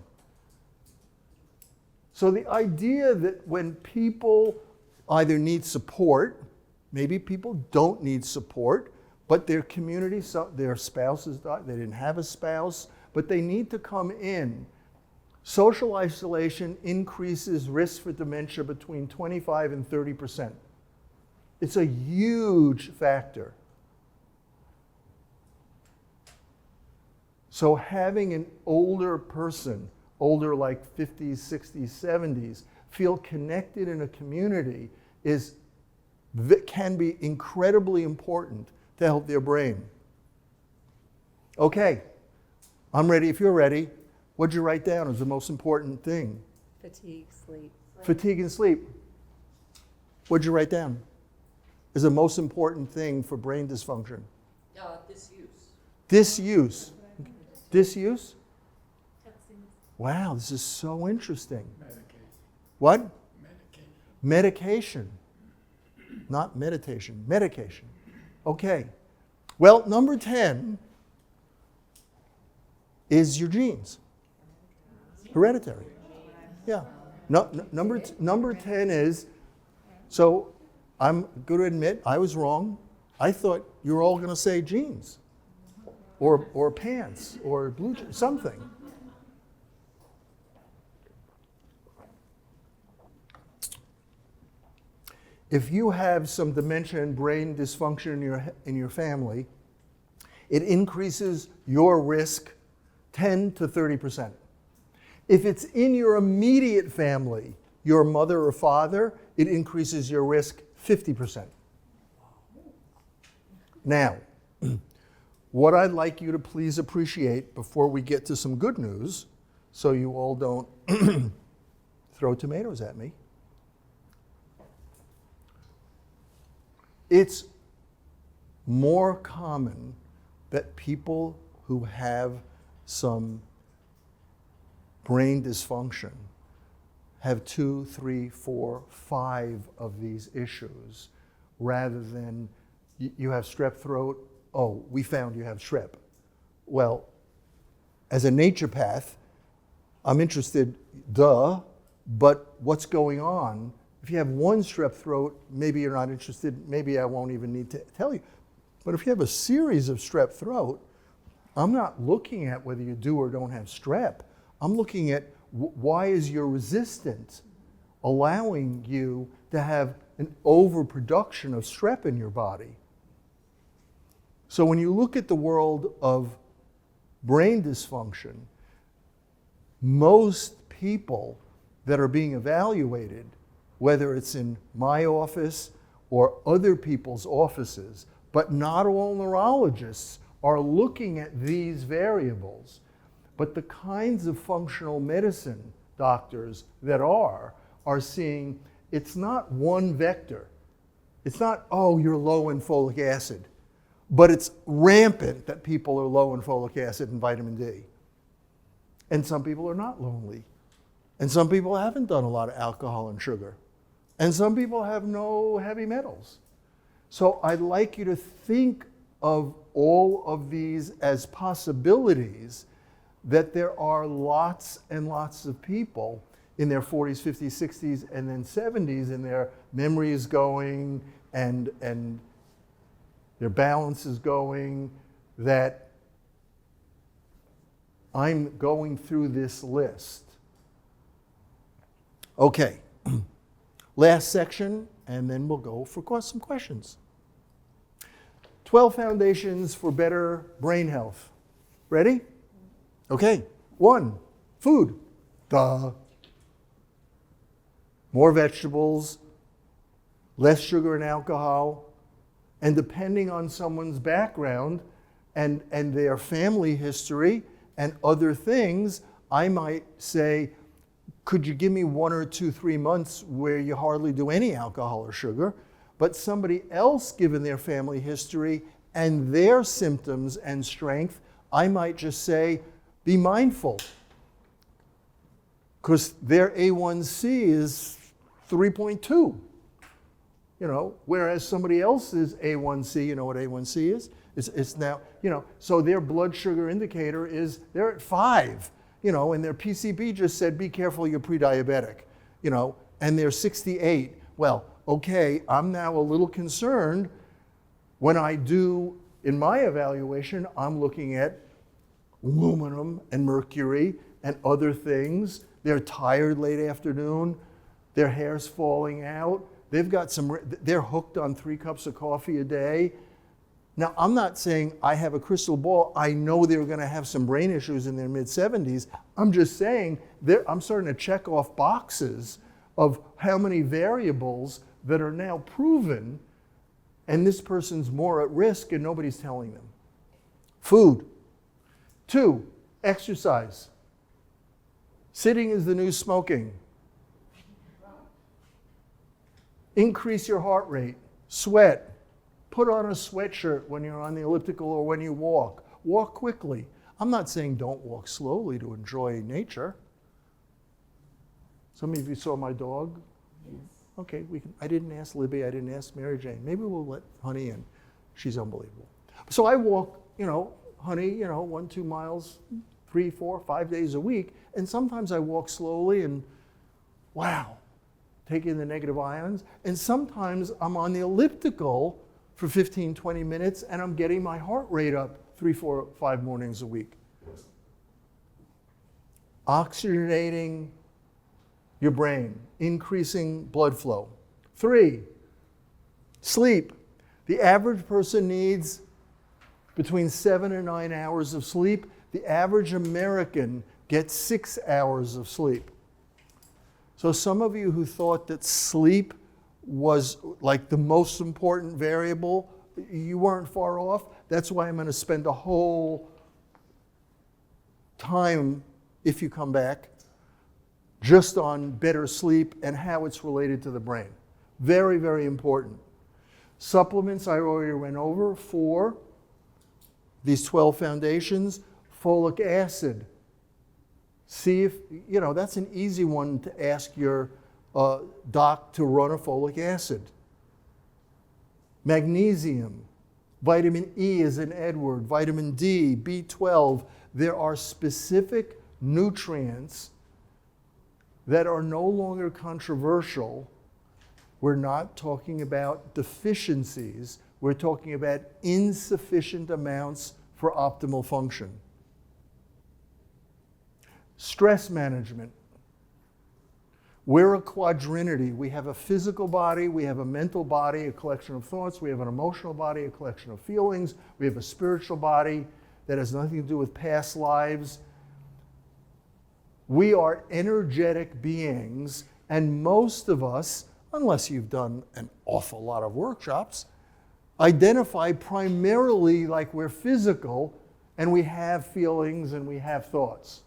So the idea that when people either need support, maybe people don't need support, but their community, their spouses died, they didn't have a spouse, but they need to come in. Social isolation increases risk for dementia between 25 and 30%. It's a huge factor. So having an older person, older like 50s, 60s, 70s, feel connected in a community can be incredibly important to help their brain. Okay, I'm ready if you're ready. What'd you write down as the most important thing? Fatigue, sleep. Fatigue and sleep. What'd you write down as the most important thing for brain dysfunction? Disuse. Disuse. Disuse? Wow, this is so interesting. Medication. What? Medication. Medication. Not meditation, medication. Okay. Well, number 10 is your genes. Hereditary. Yeah. Number 10 is, so I'm going to admit I was wrong. I thought you were all going to say jeans or pants or blue jeans, something. If you have some dementia and brain dysfunction in your family, it increases your risk 10 to 30%. If it's in your immediate family, your mother or father, it increases your risk 50%. Now, what I'd like you to please appreciate before we get to some good news, so you all don't throw tomatoes at me, it's more common that people who have some brain dysfunction have 2, 3, 4, 5 of these issues rather than you have strep throat, oh, we found you have strep. Well, as a naturopath, I'm interested, but what's going on? If you have one strep throat, maybe you're not interested, maybe I won't even need to tell you. But if you have a series of strep throat, I'm not looking at whether you do or don't have strep. I'm looking at why is your resistance allowing you to have an overproduction of strep in your body. So when you look at the world of brain dysfunction, most people that are being evaluated, whether it's in my office or other people's offices, but not all neurologists are looking at these variables. But the kinds of functional medicine doctors that are seeing it's not one vector. It's not, oh, you're low in folic acid, but it's rampant that people are low in folic acid and vitamin D. And some people are not lonely. And some people haven't done a lot of alcohol and sugar. And some people have no heavy metals. So I'd like you to think of all of these as possibilities, that there are lots and lots of people in their 40s, 50s, 60s, and then 70s, and their memory is going and their balance is going, that I'm going through this list. Okay, last section, and then we'll go for some questions. 12 foundations for better brain health. Ready? Okay, 1, food. Duh. More vegetables, less sugar and alcohol, and depending on someone's background and their family history and other things, I might say, could you give me 1 or 2, 3 months where you hardly do any alcohol or sugar? But somebody else, given their family history and their symptoms and strength, I might just say, be mindful. Because their A1C is 3.2. Whereas somebody else's A1C, you know what A1C is? It's now, so their blood sugar indicator is, they're at 5, and their PCP just said, be careful, you're pre-diabetic, and they're 68. Well, okay, I'm now a little concerned when I do, in my evaluation, I'm looking at aluminum and mercury and other things. They're tired late afternoon, their hair's falling out, they're hooked on 3 cups of coffee a day. Now, I'm not saying I have a crystal ball. I know they're going to have some brain issues in their mid-70s. I'm just saying I'm starting to check off boxes of how many variables that are now proven, and this person's more at risk and nobody's telling them. Food. 2, exercise. Sitting is the new smoking. Increase your heart rate. Sweat. Put on a sweatshirt when you're on the elliptical or when you walk. Walk quickly. I'm not saying don't walk slowly to enjoy nature. Some of you saw my dog? Yes. Okay, I didn't ask Libby, I didn't ask Mary Jane. Maybe we'll let Honey in. She's unbelievable. So I walk, Honey, 1, 2 miles, 3, 4, 5 days a week. And sometimes I walk slowly and wow, take in the negative ions. And sometimes I'm on the elliptical for 15, 20 minutes and I'm getting my heart rate up 3, 4, 5 mornings a week. Oxygenating your brain, increasing blood flow. 3, sleep. The average person needs between 7 and 9 hours of sleep. The average American gets 6 hours of sleep. So some of you who thought that sleep was like the most important variable, you weren't far off. That's why I'm going to spend a whole time, if you come back, just on better sleep and how it's related to the brain. Very, very important. Supplements I already went over. 4, these 12 foundations. Folic acid. See if, that's an easy one to ask your doc to run a folic acid. Magnesium. Vitamin E is in Edward. Vitamin D, B12. There are specific nutrients that are no longer controversial. We're not talking about deficiencies. We're talking about insufficient amounts for optimal function. Stress management. We're a quadrinity. We have a physical body, we have a mental body, a collection of thoughts, we have an emotional body, a collection of feelings, we have a spiritual body that has nothing to do with past lives. We are energetic beings, and most of us, unless you've done an awful lot of workshops, identify primarily like we're physical and we have feelings and we have thoughts.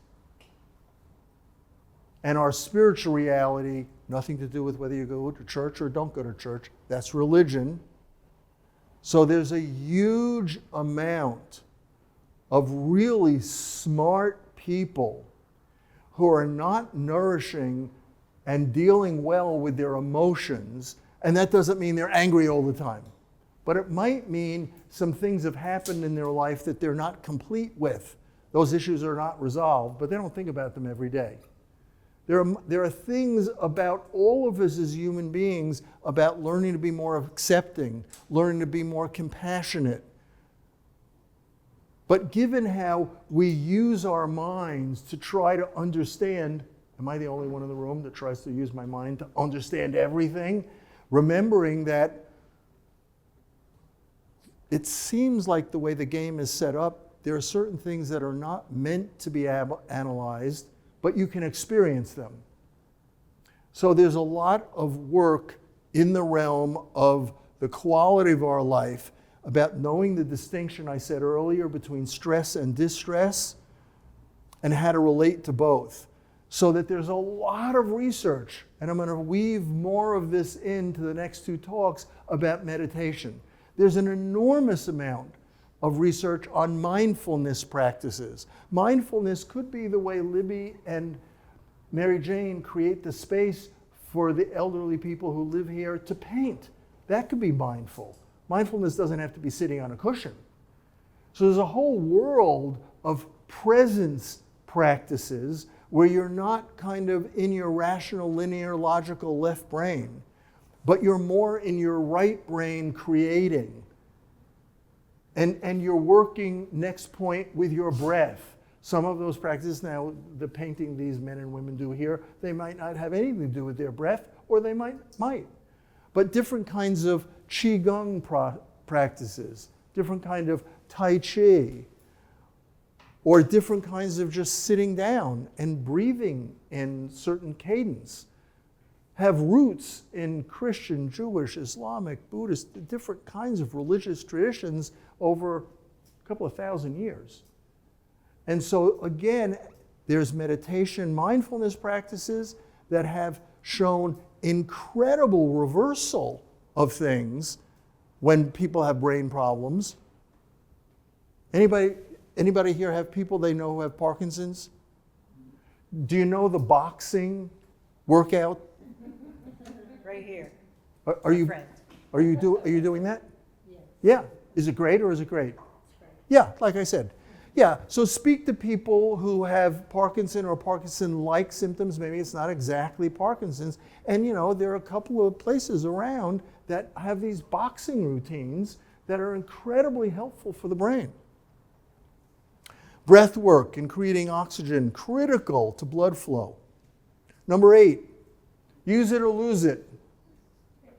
And our spiritual reality, nothing to do with whether you go to church or don't go to church, that's religion. So there's a huge amount of really smart people who are not nourishing and dealing well with their emotions. And that doesn't mean they're angry all the time. But it might mean some things have happened in their life that they're not complete with. Those issues are not resolved, but they don't think about them every day. There are things about all of us as human beings about learning to be more accepting, learning to be more compassionate. But given how we use our minds to try to understand, am I the only one in the room that tries to use my mind to understand everything? Remembering that it seems like the way the game is set up, there are certain things that are not meant to be analyzed, but you can experience them. So there's a lot of work in the realm of the quality of our life about knowing the distinction I said earlier between stress and distress and how to relate to both. So that there's a lot of research, and I'm going to weave more of this into the next 2 talks about meditation. There's an enormous amount of research on mindfulness practices. Mindfulness could be the way Libby and Mary Jane create the space for the elderly people who live here to paint. That could be mindful. Mindfulness doesn't have to be sitting on a cushion. So there's a whole world of presence practices where you're not kind of in your rational, linear, logical left brain, but you're more in your right brain creating. And you're working, next point, with your breath. Some of those practices now, the painting these men and women do here, they might not have anything to do with their breath, or they might. But different kinds of qigong practices, different kind of tai chi, or different kinds of just sitting down and breathing in certain cadence, have roots in Christian, Jewish, Islamic, Buddhist, different kinds of religious traditions over a couple of thousand years. And so again, there's meditation, mindfulness practices that have shown incredible reversal of things when people have brain problems. Anybody here have people they know who have Parkinson's? Do you know the boxing workout? Right here. Are you Friend. are you doing that? Yeah. Yeah. Is it great or is it great? Yeah, like I said. Yeah, so speak to people who have Parkinson or Parkinson-like symptoms. Maybe it's not exactly Parkinson's. And there are a couple of places around that have these boxing routines that are incredibly helpful for the brain. Breath work and creating oxygen, critical to blood flow. Number 8, use it or lose it.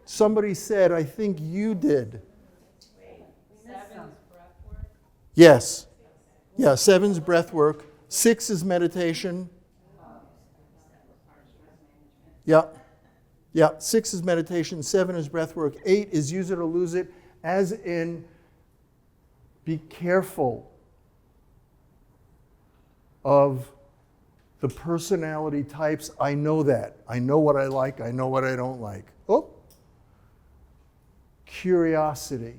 Somebody said, I think you did. Yes. Yeah, 7's breath work. 6 is meditation. Yeah. 6 is meditation. 7 is breath work. 8 is use it or lose it, as in be careful of the personality types. I know that. I know what I like. I know what I don't like. Oh. Curiosity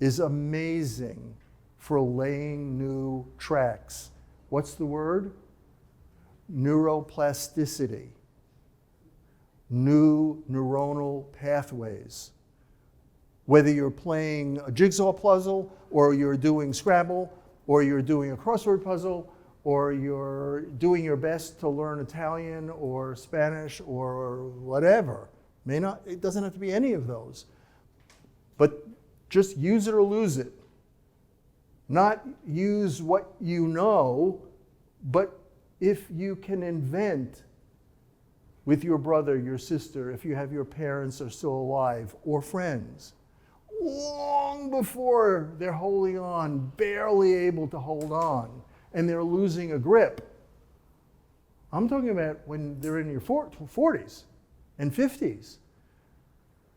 is amazing for laying new tracks. What's the word? Neuroplasticity. New neuronal pathways. Whether you're playing a jigsaw puzzle, or you're doing Scrabble, or you're doing a crossword puzzle, or you're doing your best to learn Italian or Spanish or whatever. It doesn't have to be any of those. But just use it or lose it. Not use what you know, but if you can invent with your brother, your sister, if you have your parents are still alive, or friends, long before they're holding on, barely able to hold on, and they're losing a grip. I'm talking about when they're in your 40s and 50s,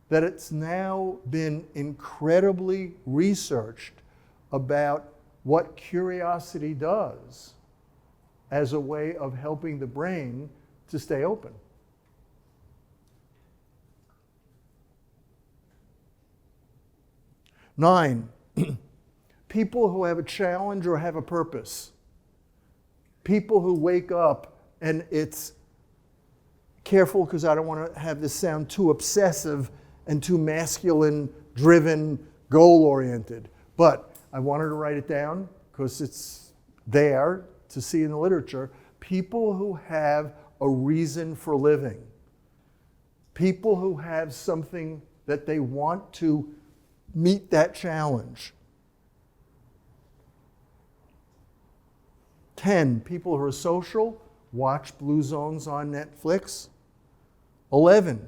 that it's now been incredibly researched about what curiosity does as a way of helping the brain to stay open. Nine, people who have a challenge or have a purpose. People who wake up and it's careful, because I don't want to have this sound too obsessive and too masculine, driven, goal-oriented. But I wanted to write it down because it's there to see in the literature. People who have a reason for living. People who have something that they want to meet that challenge. 10, people who are social, watch Blue Zones on Netflix. 11,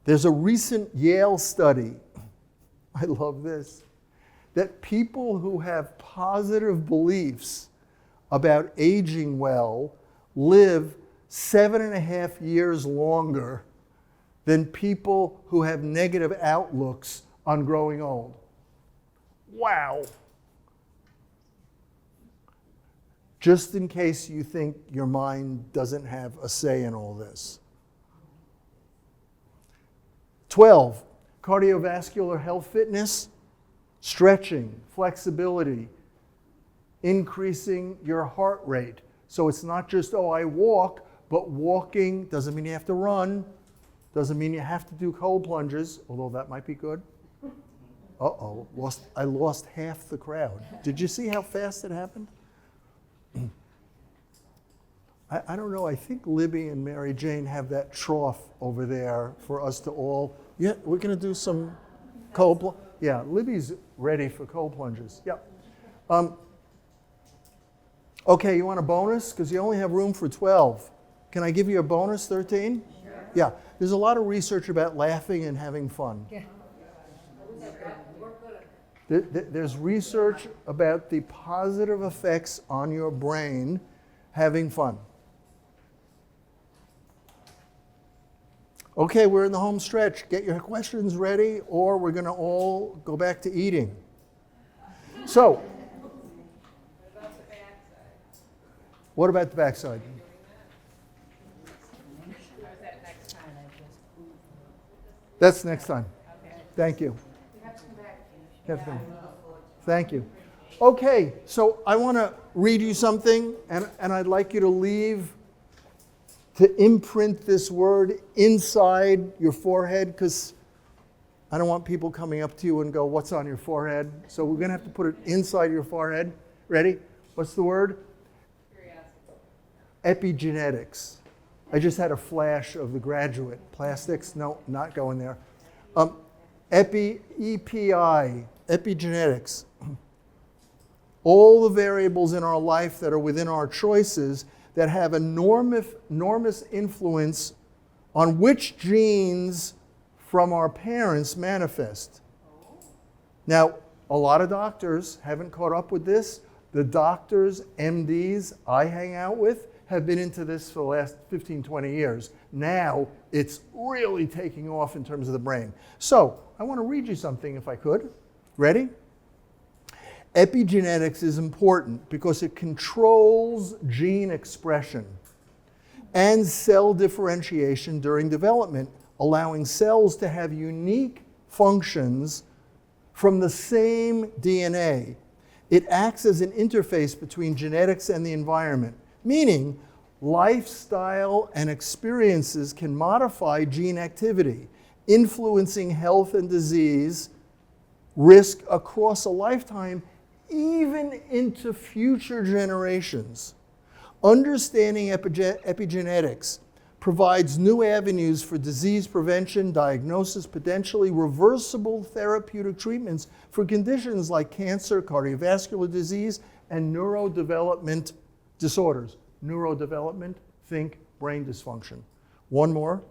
there's a recent Yale study, I love this, that people who have positive beliefs about aging well live 7.5 years longer than people who have negative outlooks on growing old. Wow. Just in case you think your mind doesn't have a say in all this. 12, cardiovascular health fitness, stretching, flexibility, increasing your heart rate. So it's not just, I walk, but walking doesn't mean you have to run, doesn't mean you have to do cold plunges, although that might be good. Uh-oh, I lost half the crowd. Did you see how fast it happened? I don't know, I think Libby and Mary Jane have that trough over there for us to all, yeah, we're gonna do some cold, yeah, Libby's ready for cold plunges, yep. Okay, you want a bonus? Because you only have room for 12. Can I give you a bonus, 13? Sure. Yeah, there's a lot of research about laughing and having fun. Yeah. There's research about the positive effects on your brain having fun. Okay, we're in the home stretch. Get your questions ready, or we're going to all go back to eating. So, what about the backside? That's next time. Thank you. Thank you. Okay, so I want to read you something, and I'd like you to imprint this word inside your forehead, because I don't want people coming up to you and go, what's on your forehead? So we're going to have to put it inside your forehead. Ready? What's the word? Epigenetics. I just had a flash of The Graduate. Plastics? No, not going there. Epigenetics. All the variables in our life that are within our choices that have enormous influence on which genes from our parents manifest. Now, a lot of doctors haven't caught up with this. The doctors, MDs I hang out with have been into this for the last 15, 20 years. Now, it's really taking off in terms of the brain. So, I want to read you something if I could. Ready? Epigenetics is important because it controls gene expression and cell differentiation during development, allowing cells to have unique functions from the same DNA. It acts as an interface between genetics and the environment, meaning lifestyle and experiences can modify gene activity, influencing health and disease risk across a lifetime, even into future generations. Understanding epigenetics provides new avenues for disease prevention, diagnosis, potentially reversible therapeutic treatments for conditions like cancer, cardiovascular disease, and neurodevelopment disorders. Neurodevelopment, think brain dysfunction. One more.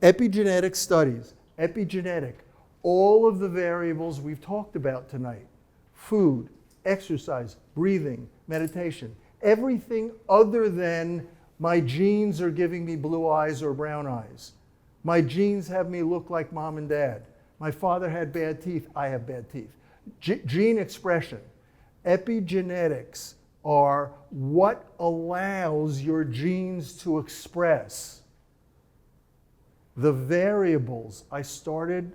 Epigenetic studies. Epigenetic. All of the variables we've talked about tonight. Food, exercise, breathing, meditation. Everything other than my genes are giving me blue eyes or brown eyes. My genes have me look like mom and dad. My father had bad teeth, I have bad teeth. Gene expression. Epigenetics are what allows your genes to express the variables I started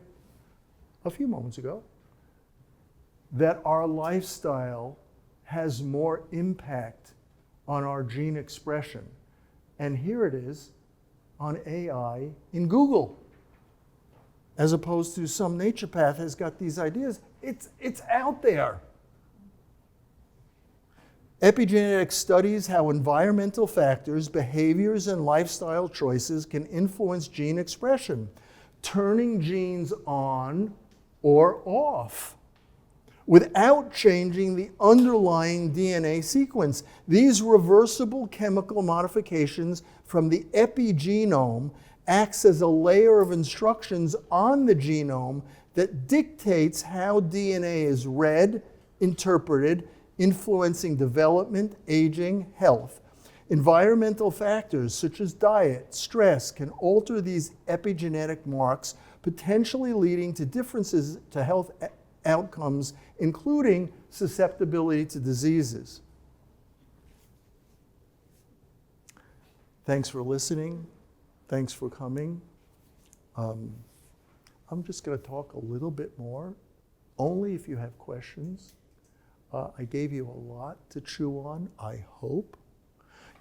a few moments ago, that our lifestyle has more impact on our gene expression. And here it is on AI in Google. As opposed to some naturopath has got these ideas. It's out there. Epigenetics studies how environmental factors, behaviors, and lifestyle choices can influence gene expression, turning genes on or off without changing the underlying DNA sequence. These reversible chemical modifications from the epigenome acts as a layer of instructions on the genome that dictates how DNA is read, interpreted, influencing development, aging, health. Environmental factors such as diet, stress can alter these epigenetic marks, potentially leading to differences to health outcomes, including susceptibility to diseases. Thanks for listening. Thanks for coming. I'm just going to talk a little bit more, only if you have questions. I gave you a lot to chew on, I hope.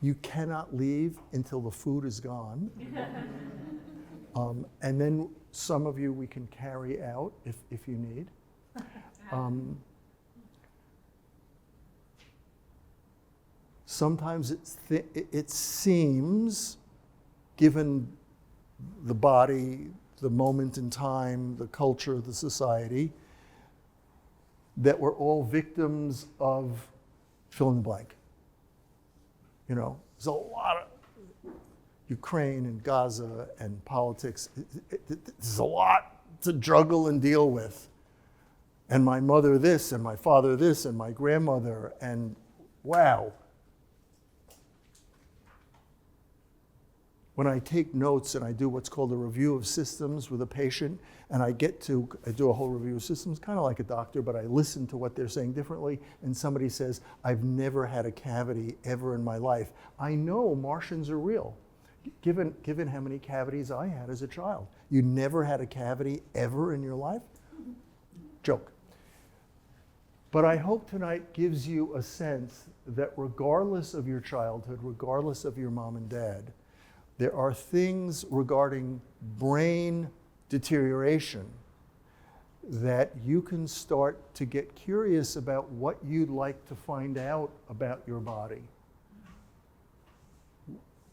You cannot leave until the food is gone. And then some of you we can carry out if you need. Sometimes it seems, given the body, the moment in time, the culture, the society, that we're all victims of fill in the blank. You know, there's a lot of Ukraine and Gaza and politics. There's a lot to juggle and deal with. And my mother this, and my father this, and my grandmother, and wow. When I take notes and I do what's called a review of systems with a patient, and I do a whole review of systems, kind of like a doctor, but I listen to what they're saying differently, and somebody says, I've never had a cavity ever in my life. I know Martians are real, given how many cavities I had as a child. You never had a cavity ever in your life? Joke. But I hope tonight gives you a sense that regardless of your childhood, regardless of your mom and dad, there are things regarding brain deterioration that you can start to get curious about what you'd like to find out about your body.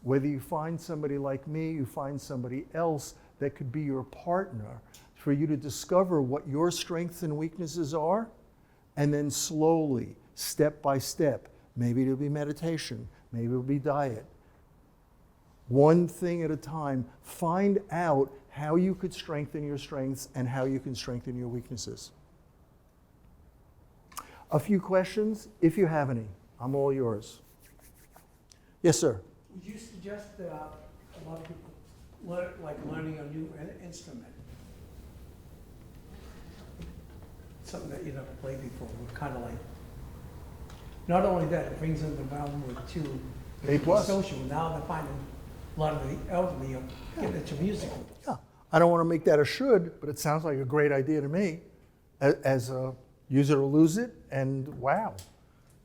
Whether you find somebody like me, you find somebody else that could be your partner for you to discover what your strengths and weaknesses are, and then slowly, step by step, maybe it'll be meditation, maybe it'll be diet, one thing at a time, find out how you could strengthen your strengths and how you can strengthen your weaknesses. A few questions, if you have any. I'm all yours. Yes, sir. Would you suggest that a lot of people learning a new instrument? Something that you never played before, we're kind of like, not only that, it brings them around with two A+. social. Now they're finding a lot of the elderly are getting into music. Yeah. I don't want to make that a should, but it sounds like a great idea to me. As a use it or lose it, and wow.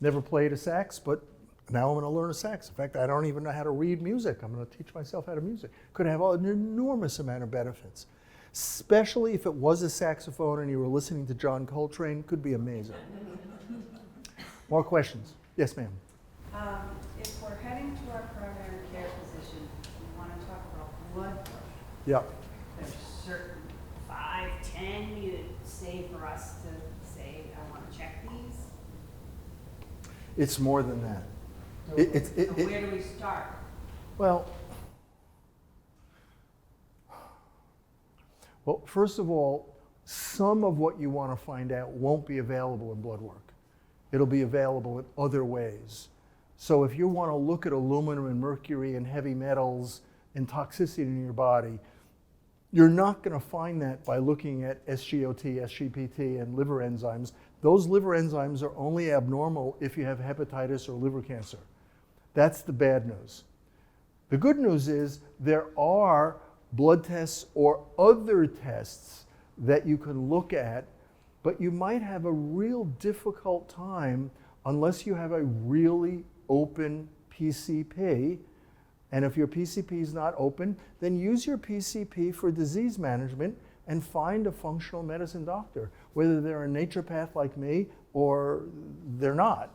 Never played a sax, but now I'm going to learn a sax. In fact, I don't even know how to read music. I'm going to teach myself how to music. Could have an enormous amount of benefits. Especially if it was a saxophone and you were listening to John Coltrane, could be amazing. More questions? Yes, ma'am. If we're heading to our primary care physician, we want to talk about blood pressure. Yeah. There's certain 5, 10 you'd say for us to say, I want to check these. It's more than that. So where do we start? Well, first of all, some of what you want to find out won't be available in blood work. It'll be available in other ways. So if you want to look at aluminum and mercury and heavy metals and toxicity in your body, you're not going to find that by looking at SGOT, SGPT, and liver enzymes. Those liver enzymes are only abnormal if you have hepatitis or liver cancer. That's the bad news. The good news is there are blood tests or other tests that you can look at, but you might have a real difficult time unless you have a really open PCP. And if your PCP is not open, then use your PCP for disease management and find a functional medicine doctor, whether they're a naturopath like me or they're not,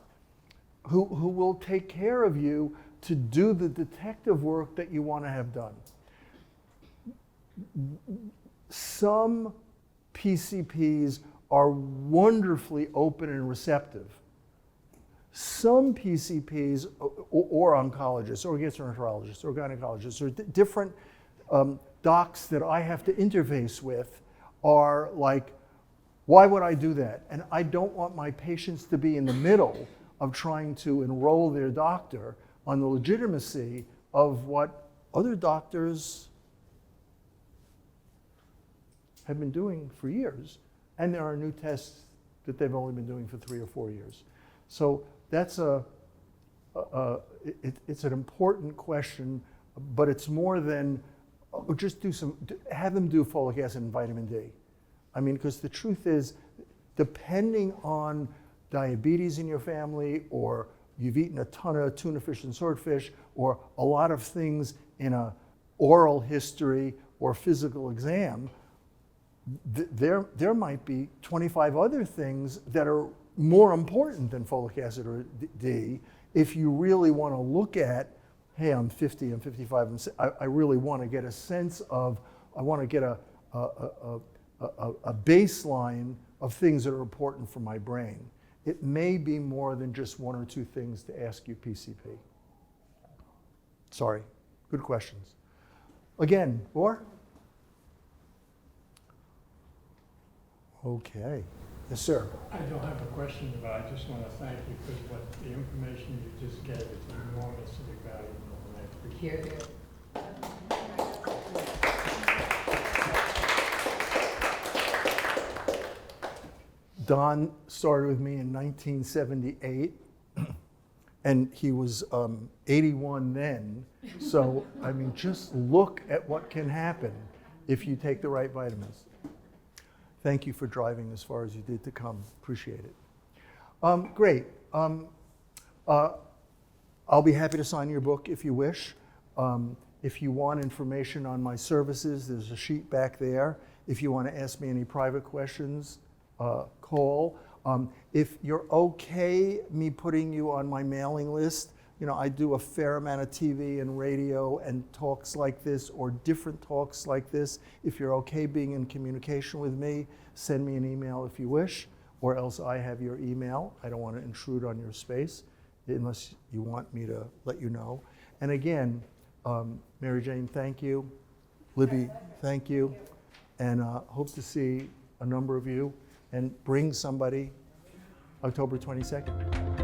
who will take care of you to do the detective work that you want to have done. Some PCPs are wonderfully open and receptive. Some PCPs or oncologists or gastroenterologists or gynecologists or different docs that I have to interface with are like, why would I do that? And I don't want my patients to be in the middle of trying to enroll their doctor on the legitimacy of what other doctors have been doing for years. And there are new tests that they've only been doing for 3 or 4 years. So that's it's an important question, but it's more than just have them do folic acid and vitamin D. I mean, because the truth is, depending on diabetes in your family, or you've eaten a ton of tuna fish and swordfish, or a lot of things in a oral history or physical exam, there might be 25 other things that are more important than folic acid or D, If you really want to look at, hey, I'm 50, I'm 55, I really want to get a sense of, I want to get a baseline of things that are important for my brain. It may be more than just one or two things to ask you PCP. Sorry, good questions. Again, more? Okay, yes, sir. I don't have a question, but I just want to thank you because what the information you just gave is enormously valuable, and I appreciate it. Don started with me in 1978, and he was 81 then. So, I mean, just look at what can happen if you take the right vitamins. Thank you for driving as far as you did to come. Appreciate it. Great. I'll be happy to sign your book if you wish. If you want information on my services, there's a sheet back there. If you want to ask me any private questions, call. If you're okay me putting you on my mailing list, you know, I do a fair amount of TV and radio and talks like this or different talks like this. If you're okay being in communication with me, send me an email if you wish, or else I have your email. I don't want to intrude on your space unless you want me to let you know. And again, Mary Jane, thank you. Libby, thank you. And hope to see a number of you, and bring somebody October 22nd.